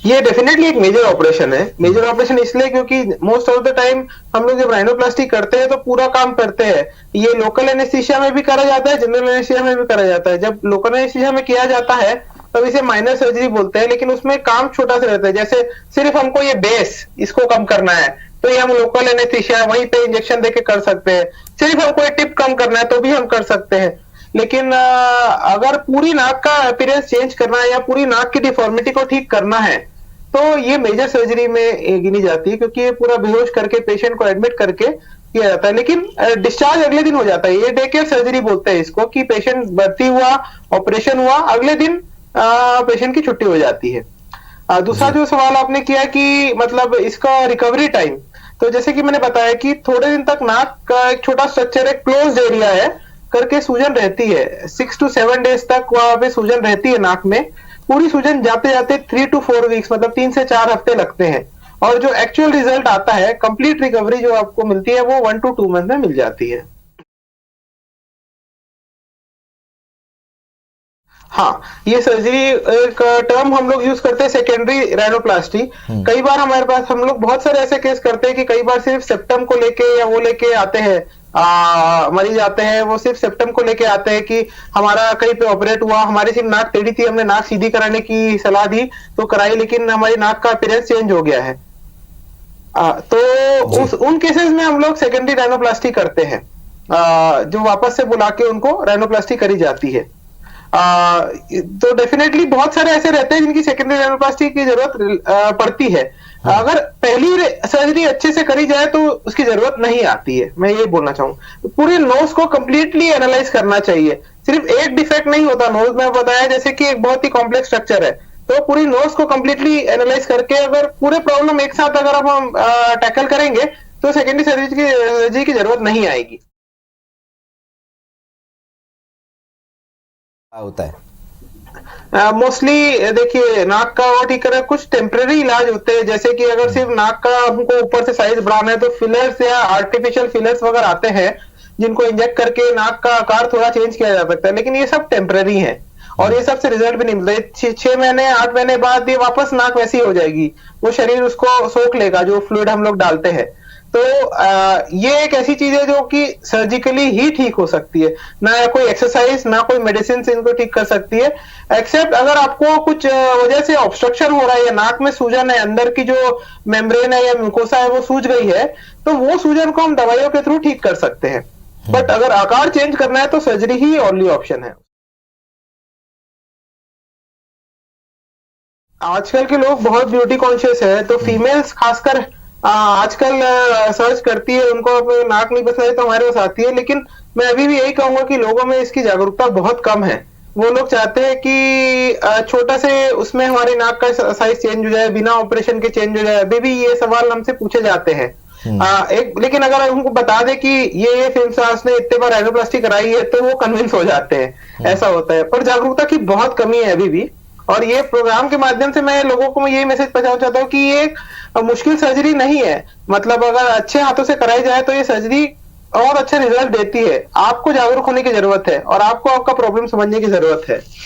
ये डेफिनेटली एक major operation है। मेजर ऑपरेशन इसलिए क्योंकि मोस्ट ऑफ द टाइम हम लोग जब राइनोप्लास्टी करते हैं तो पूरा काम करते हैं। ये लोकल एनेस्थीसिया में भी करा जाता है, जनरल एनेस्थीसिया में भी करा जाता है। जब लोकल एनेस्थीसिया में किया जाता है तब इसे माइनर सर्जरी बोलते हैं, लेकिन उसमें काम छोटा सा रहता है। जैसे सिर्फ हमको ये बेस इसको कम करना है तो ये हम लोकल एनेस्थीसिया वहीं पे इंजेक्शन देके कर सकते हैं। सिर्फ हमको ये टिप कम करना है तो भी हम कर सकते हैं। लेकिन अगर पूरी नाक का अपीयरेंस चेंज करना है या पूरी नाक की डिफॉर्मिटी को ठीक करना है तो ये मेजर सर्जरी में गिनी जाती है, क्योंकि ये पूरा बेहोश करके पेशेंट को एडमिट करके किया जाता है। लेकिन डिस्चार्ज अगले दिन हो जाता है। ये डे केयर सर्जरी बोलते हैं इसको, कि पेशेंट भर्ती हुआ, ऑपरेशन हुआ, अगले दिन पेशेंट की छुट्टी हो जाती है। दूसरा जो सवाल आपने किया कि मतलब इसका रिकवरी टाइम, तो जैसे कि मैंने बताया कि थोड़े दिन तक नाक का एक छोटा स्ट्रक्चर है, क्लोज एरिया है करके सूजन रहती है। 6 to 7 डेज तक वहां पे सूजन रहती है नाक में। पूरी सूजन जाते जाते 3 to 4 वीक्स मतलब 3 से 4 हफ्ते लगते हैं। और जो एक्चुअल रिजल्ट आता है, कंप्लीट रिकवरी जो आपको मिलती है, वो 1 to 2 मंथ में मिल जाती है। हाँ, ये सर्जरी एक टर्म हम लोग यूज करते हैं, सेकेंडरी राइनोप्लास्टी। कई बार हमारे पास हम लोग बहुत सारे ऐसे केस करते हैं कि कई बार सिर्फ सेप्टम को लेके या वो लेके आते हैं, मरीज आते हैं वो सिर्फ सेप्टम को लेके आते हैं कि हमारा कहीं पे ऑपरेट हुआ, हमारी सिर्फ नाक टेढ़ी थी, हमने नाक सीधी कराने की सलाह दी तो कराई, लेकिन हमारी नाक का अपीयरेंस चेंज हो गया है। तो उन केसेस में हम लोग सेकेंडरी राइनोप्लास्टी करते हैं, जो वापस से बुला के उनको राइनोप्लास्टी करी जाती है। तो डेफिनेटली बहुत सारे ऐसे रहते हैं जिनकी सेकेंडरी राइनोप्लास्टी की जरूरत पड़ती है। अगर पहली सर्जरी अच्छे से करी जाए तो उसकी जरूरत नहीं आती है, मैं ये बोलना चाहूँ। पूरे नोज को कंप्लीटली एनालाइज करना चाहिए। सिर्फ एक डिफेक्ट नहीं होता नोज में, बताया जैसे कि एक बहुत ही कॉम्प्लेक्स स्ट्रक्चर है, तो पूरी नोज को कंप्लीटली एनालाइज करके अगर पूरे प्रॉब्लम एक साथ अगर हम टैकल करेंगे तो सेकेंडरी सर्जरी की जरूरत नहीं आएगी। होता है मोस्टली देखिए, नाक का और ठीक है, कुछ टेम्परेरी इलाज होते हैं। जैसे कि अगर सिर्फ नाक का हमको ऊपर से साइज बढ़ाना है तो फिलर्स या आर्टिफिशियल फिलर्स वगैरह आते हैं जिनको इंजेक्ट करके नाक का आकार थोड़ा चेंज किया जा सकता है, लेकिन ये सब टेम्परेरी है और ये सबसे रिजल्ट भी नहीं मिलता। 6 महीने 8 महीने बाद ये वापस नाक वैसी हो जाएगी, वो शरीर उसको सोख लेगा जो फ्लूइड हम लोग डालते हैं। तो ये एक ऐसी चीज है जो कि सर्जिकली ही ठीक हो सकती है, ना कोई एक्सरसाइज ना कोई मेडिसिन से इनको ठीक कर सकती है। एक्सेप्ट अगर आपको कुछ वजह से ऑब्स्ट्रक्शन हो रहा है या नाक में सूजन है, अंदर की जो मेम्ब्रेन है या म्यूकोसा है वो सूज गई है, तो वो सूजन को हम दवाइयों के थ्रू ठीक कर सकते हैं। बट अगर आकार चेंज करना है तो सर्जरी ही ओनली ऑप्शन है। आजकल के लोग बहुत ब्यूटी कॉन्शियस है, तो फीमेल्स खासकर आजकल सर्च करती है, उनको अपने नाक नहीं पसंद है तो हमारे पास आती है। लेकिन मैं अभी भी यही कहूंगा कि लोगों में इसकी जागरूकता बहुत कम है। वो लोग चाहते हैं कि छोटा से उसमें हमारी नाक का साइज चेंज हो जाए, बिना ऑपरेशन के चेंज हो जाए। अभी भी ये सवाल हमसे पूछे जाते हैं। लेकिन अगर उनको बता दे कि ये फिल्म स्टार्स ने इतने बार राइनोप्लास्टी कराई है तो वो कन्विंस हो जाते हैं। ऐसा होता है, पर जागरूकता की बहुत कमी है अभी भी। और ये प्रोग्राम के माध्यम से मैं लोगों को मैं यही मैसेज पहुंचाना चाहता हूँ कि ये एक मुश्किल सर्जरी नहीं है। मतलब अगर अच्छे हाथों से कराई जाए तो ये सर्जरी और अच्छा रिजल्ट देती है। आपको जागरूक होने की जरूरत है और आपको आपका प्रॉब्लम समझने की जरूरत है।